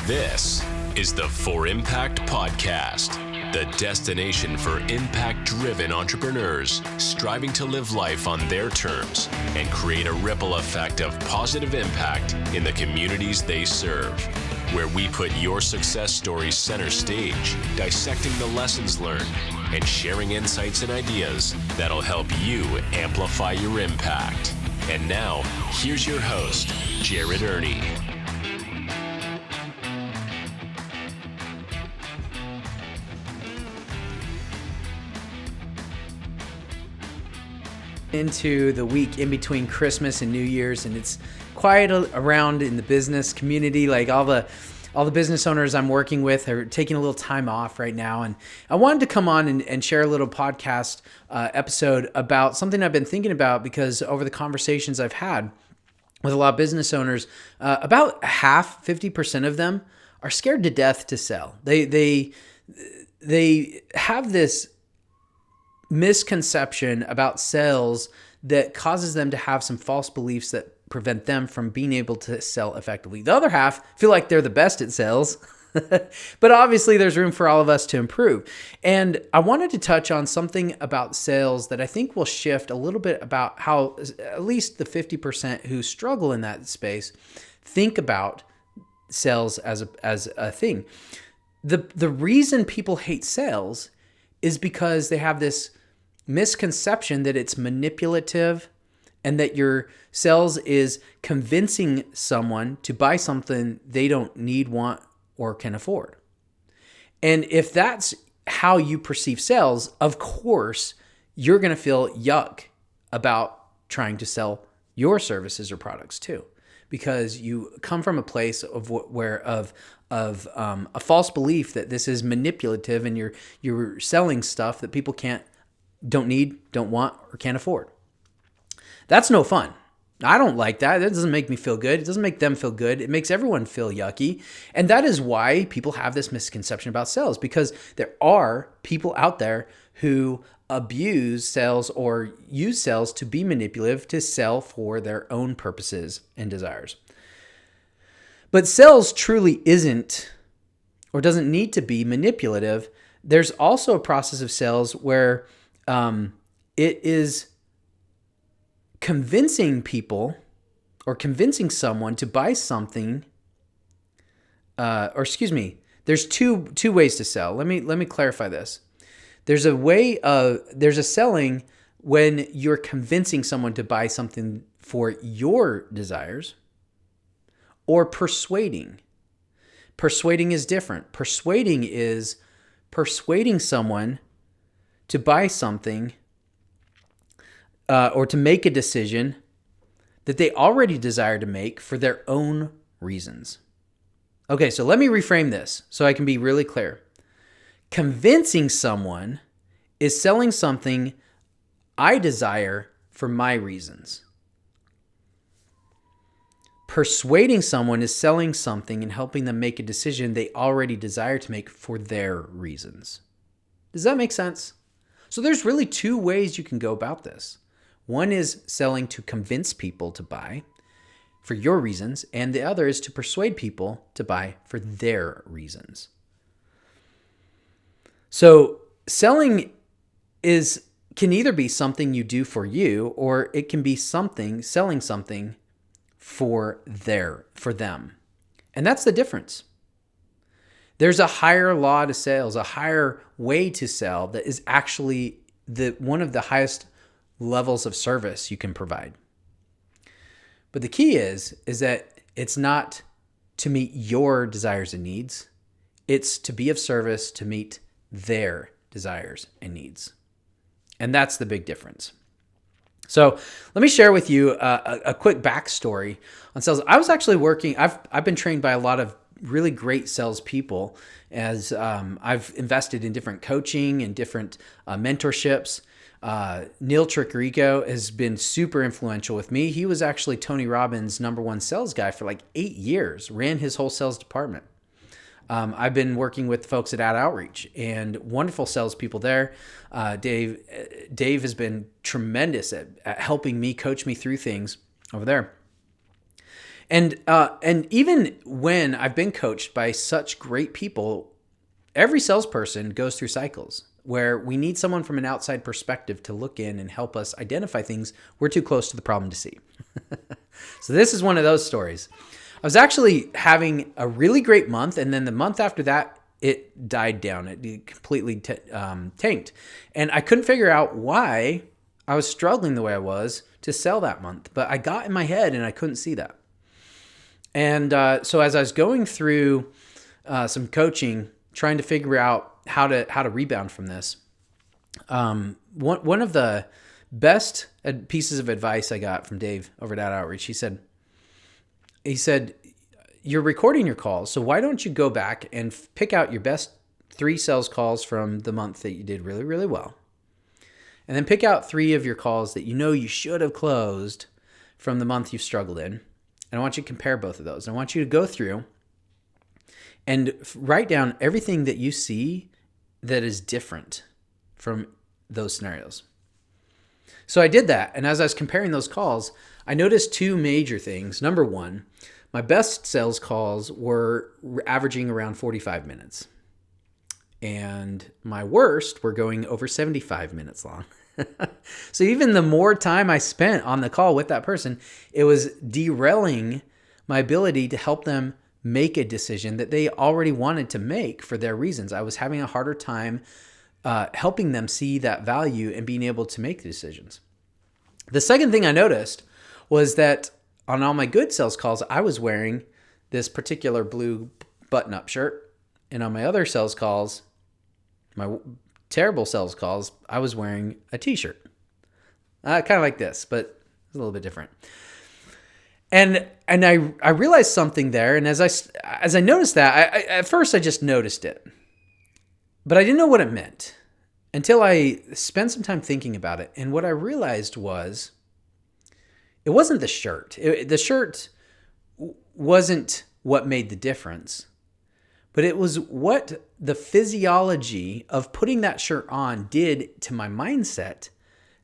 This is the For Impact Podcast, the destination for impact-driven entrepreneurs striving to live life on their terms and create a ripple effect of positive impact in the communities they serve. Where we put your success stories center stage, dissecting the lessons learned and sharing insights and ideas that'll help you amplify your impact. And now, here's your host, Erni. Into the week in between Christmas and New Year's, and it's quiet around in the business community. Like all the business owners I'm working with are taking a little time off right now, and I wanted to come on and share a little podcast episode about something I've been thinking about, because over the conversations I've had with a lot of business owners, about 50% of them are scared to death to sell. They have this misconception about sales that causes them to have some false beliefs that prevent them from being able to sell effectively. The other half feel like they're the best at sales, but obviously there's room for all of us to improve. And I wanted to touch on something about sales that I think will shift a little bit about how at least the 50% who struggle in that space think about sales as a thing. The reason people hate sales is because they have this misconception that it's manipulative and that your sales is convincing someone to buy something they don't need, want, or can afford. And if that's how you perceive sales, of course, you're going to feel yuck about trying to sell your services or products too, because you come from a place of a false belief that this is manipulative and you're selling stuff that people don't need, don't want, or can't afford. That's no fun. I don't like that. That doesn't make me feel good. It doesn't make them feel good. It makes everyone feel yucky. And that is why people have this misconception about sales, because there are people out there who abuse sales or use sales to be manipulative, to sell for their own purposes and desires. But sales truly isn't or doesn't need to be manipulative. There's also a process of sales where it is convincing people or convincing someone to buy something. There's two ways to sell. Let me clarify this. There's a selling when you're convincing someone to buy something for your desires, or persuading. Persuading is different. Persuading is persuading someone to buy something or to make a decision that they already desire to make for their own reasons. Okay, so let me reframe this so I can be really clear. Convincing someone is selling something I desire for my reasons. Persuading someone is selling something and helping them make a decision they already desire to make for their reasons. Does that make sense? So there's really two ways you can go about this. One is selling to convince people to buy for your reasons, and the other is to persuade people to buy for their reasons. So selling can either be something you do for you, or it can be selling something for them. And that's the difference. There's a higher law to sales, a higher way to sell that is actually one of the highest levels of service you can provide. But the key is that it's not to meet your desires and needs. It's to be of service to meet their desires and needs. And that's the big difference. So let me share with you a quick backstory on sales. I was actually I've been trained by a lot of really great salespeople as I've invested in different coaching and different mentorships. Neil Tricarico has been super influential with me. He was actually Tony Robbins' #1 sales guy for like 8 years, ran his whole sales department. I've been working with folks at Ad Outreach and wonderful salespeople there. Dave has been tremendous at helping me, coach me through things over there. And even when I've been coached by such great people, every salesperson goes through cycles where we need someone from an outside perspective to look in and help us identify things we're too close to the problem to see. So this is one of those stories. I was actually having a really great month, and then the month after that, it died down. It completely tanked. And I couldn't figure out why I was struggling the way I was to sell that month. But I got in my head and I couldn't see that. And so as I was going through some coaching, trying to figure out how to rebound from this, one of the best pieces of advice I got from Dave over at Outreach, he said, you're recording your calls, so why don't you go back and pick out your best 3 sales calls from the month that you did really, really well. And then pick out 3 of your calls that you know you should have closed from the month you've struggled in. And I want you to compare both of those. And I want you to go through and write down everything that you see that is different from those scenarios. So I did that. And as I was comparing those calls, I noticed 2 major things. Number 1, my best sales calls were averaging around 45 minutes. And my worst were going over 75 minutes long. So even the more time I spent on the call with that person, it was derailing my ability to help them make a decision that they already wanted to make for their reasons. I was having a harder time helping them see that value and being able to make the decisions. The second thing I noticed was that on all my good sales calls, I was wearing this particular blue button-up shirt. And on my other sales calls, my terrible sales calls, I was wearing a t-shirt. Kind of like this, but it's a little bit different. And I realized something there. And as I noticed that, at first I just noticed it. But I didn't know what it meant until I spent some time thinking about it. And what I realized was, it wasn't the shirt. The shirt wasn't what made the difference, but it was what the physiology of putting that shirt on did to my mindset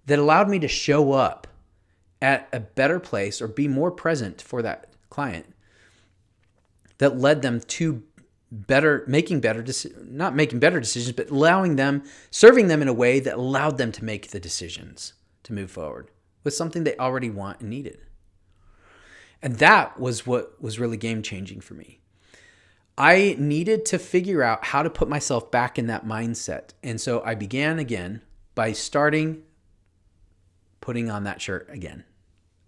that allowed me to show up at a better place or be more present for that client, that led them to not making better decisions, but serving them in a way that allowed them to make the decisions to move forward with something they already want and needed. And that was what was really game-changing for me. I needed to figure out how to put myself back in that mindset. And so I began again by putting on that shirt again,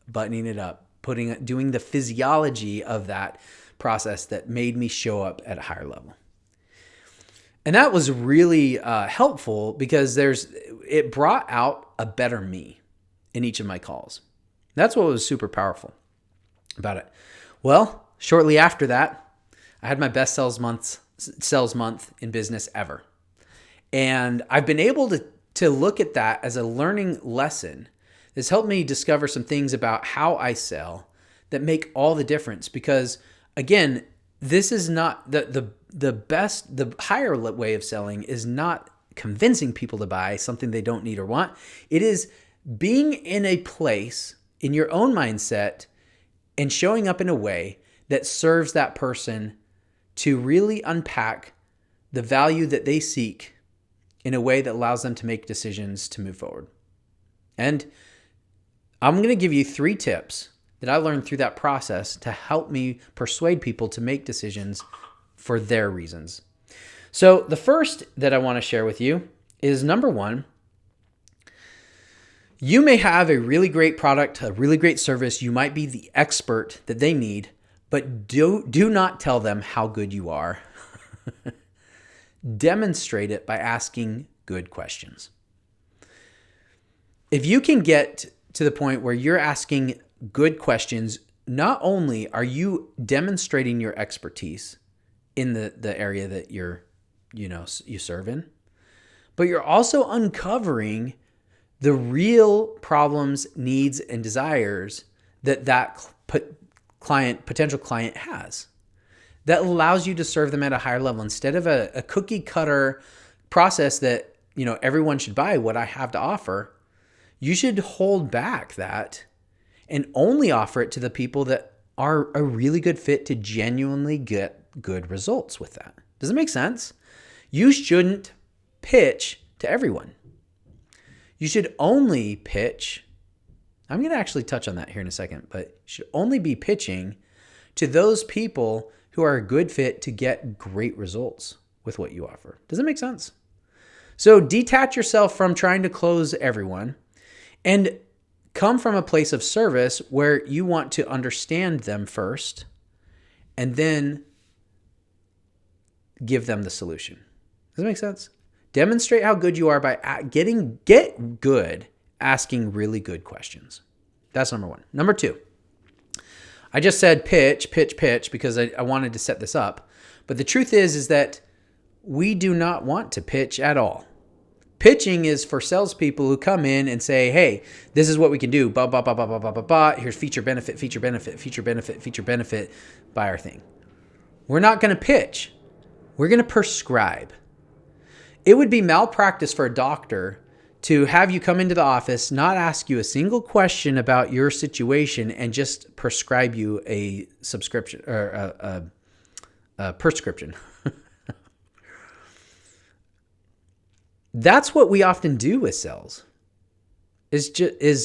buttoning it up, doing the physiology of that process that made me show up at a higher level. And that was really helpful because it brought out a better me in each of my calls. That's what was super powerful about it. Well, shortly after that, I had my best sales month in business ever. And I've been able to look at that as a learning lesson. It's helped me discover some things about how I sell that make all the difference. Because again, this is not the higher way of selling is not convincing people to buy something they don't need or want. It is being in a place in your own mindset and showing up in a way that serves that person to really unpack the value that they seek in a way that allows them to make decisions to move forward. And I'm going to give you 3 tips that I learned through that process to help me persuade people to make decisions for their reasons. So the first that I want to share with you is number 1, you may have a really great product, a really great service. You might be the expert that they need, but do not tell them how good you are. Demonstrate it by asking good questions. If you can get to the point where you're asking good questions, not only are you demonstrating your expertise in the area that you serve in, but you're also uncovering the real problems, needs, and desires that potential client has. That allows you to serve them at a higher level instead of a cookie cutter process that everyone should buy what I have to offer. You should hold back that and only offer it to the people that are a really good fit to genuinely get good results with that. Does it make sense? You shouldn't pitch to everyone. You should only pitch. I'm going to actually touch on that here in a second, but you should only be pitching to those people who are a good fit to get great results with what you offer. Does it make sense? So detach yourself from trying to close everyone and come from a place of service where you want to understand them first and then give them the solution. Does that make sense? Demonstrate how good you are by get good asking really good questions. That's number one. Number two, I just said pitch because I wanted to set this up. But the truth is that we do not want to pitch at all. Pitching is for salespeople who come in and say, hey, this is what we can do. Blah, blah, blah, blah, blah, blah, blah, blah. Here's feature, benefit, buy our thing. We're not going to pitch. We're going to prescribe. It would be malpractice for a doctor to have you come into the office, not ask you a single question about your situation, and just prescribe you a subscription or a prescription. That's what we often do with sales. Is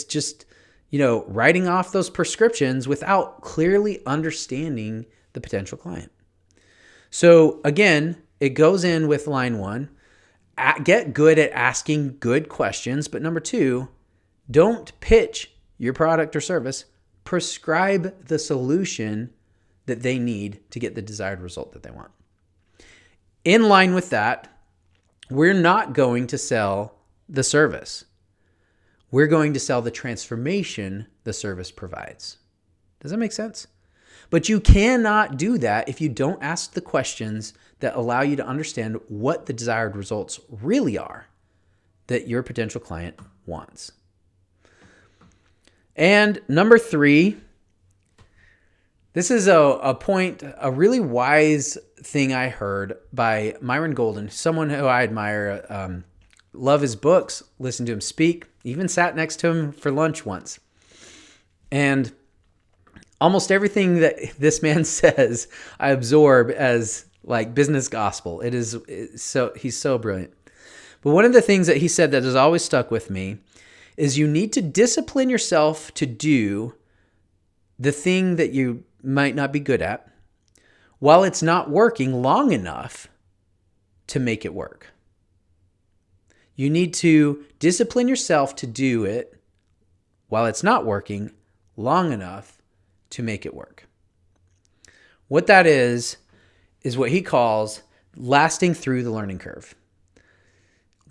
just writing off those prescriptions without clearly understanding the potential client. So again, it goes in with line one. Get good at asking good questions. But number two, don't pitch your product or service. Prescribe the solution that they need to get the desired result that they want. In line with that, we're not going to sell the service. We're going to sell the transformation the service provides. Does that make sense? But you cannot do that if you don't ask the questions that allow you to understand what the desired results really are that your potential client wants. And number three, this is a point, a really wise thing I heard by Myron Golden, someone who I admire, love his books, listen to him speak, even sat next to him for lunch once. And almost everything that this man says, I absorb as like business gospel. He's so brilliant. But one of the things that he said that has always stuck with me is you need to discipline yourself to do the thing that you might not be good at while it's not working long enough to make it work. You need to discipline yourself to do it while it's not working long enough to make it work. What that is what he calls lasting through the learning curve.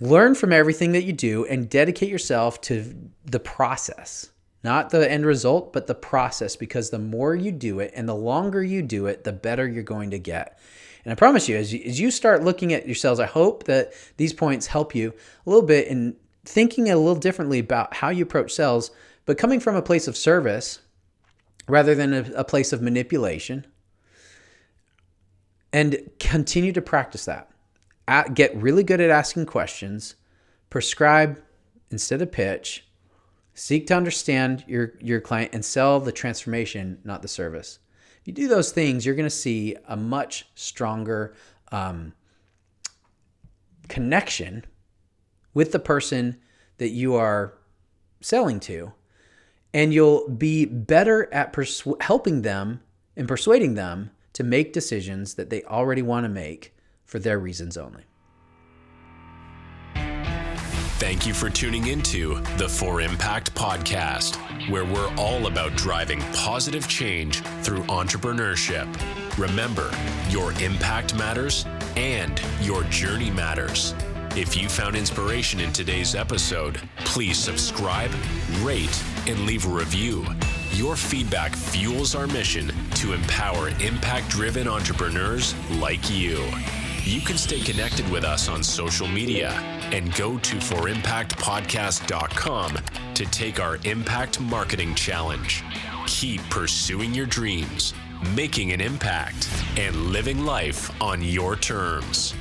Learn from everything that you do and dedicate yourself to the process. Not the end result, but the process, because the more you do it and the longer you do it, the better you're going to get. And I promise you, as you start looking at your sales, I hope that these points help you a little bit in thinking a little differently about how you approach sales, but coming from a place of service rather than a place of manipulation. And continue to practice that. Get really good at asking questions, prescribe instead of pitch, seek to understand your client, and sell the transformation, not the service. If you do those things, you're going to see a much stronger connection with the person that you are selling to, and you'll be better at helping them and persuading them to make decisions that they already want to make for their reasons only. Thank you for tuning into the For Impact podcast, where we're all about driving positive change through entrepreneurship. Remember, your impact matters and your journey matters. If you found inspiration in today's episode, please subscribe, rate, and leave a review. Your feedback fuels our mission to empower impact-driven entrepreneurs like you. You can stay connected with us on social media and go to forimpactpodcast.com to take our Impact Marketing Challenge. Keep pursuing your dreams, making an impact, and living life on your terms.